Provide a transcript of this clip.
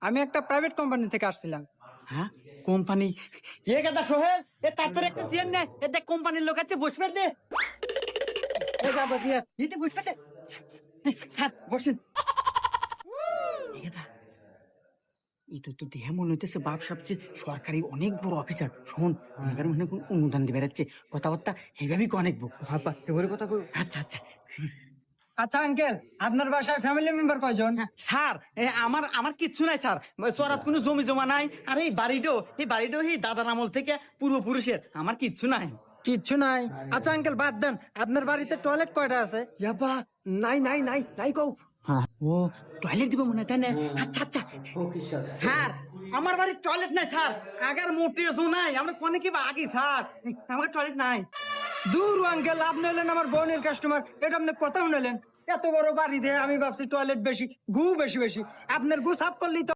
আমি একটা private company থেকে আসছিলাম। হ্যাঁ, কোম্পানি? এ গাদা সোহেল, এ তারপরে একটা চেয়ার নে, এ দেখ কোম্পানির লোক আছে, বসবে দে। এ যা বসিয়া দিতে বসবে দে। স্যার বসেন। এ গাদা, এটা তো দেহে মনে হইতেছে বাপ সবচেয়ে সরকারি অনেক বড় অফিসার। শোন, আমার মনে হয় কোনো অনুদান দিবে যাচ্ছে, কথাবার্তা এইভাবেই অনেক বউ। কথা কই। আচ্ছা আচ্ছা। আচ্ছা আঙ্কেল, আপনার বাসায় ফ্যামিলি মেম্বার কয়জন? হ্যাঁ, স্যার আমার আমার কিচ্ছু নাই স্যার, চরাত কোনো জমি জমা নাই। আর এই বাড়িটাও এই দাদার আমল থেকে পূর্বপুরুষের, আমার কিচ্ছু নাই। কিচ্ছু নাই? আচ্ছা আঙ্কেল, বাদ দেন, আপনার বাড়িতে টয়লেট কয়টা আছে? ইয়াবা, নাই নাই নাই নাই কও। হ্যাঁ, ও টয়লেট দিব মনে হয়, তাই না? আচ্ছা আচ্ছা স্যার, আমার বাড়ির টয়লেট নাই স্যার, আগার মোটেও নাই, আমরা কোনে কি আগে স্যার, আমার টয়লেট নাই। দূর আঙ্কেল, আপনি হলেন আমার বোনের কাস্টমার, এটা আপনি কথা শুনলেন? এত বড় বাড়ি দিয়ে আমি ভাবছি টয়লেট বেশি, গু বেশি বেশি। আপনার গু সাফ করলেই তো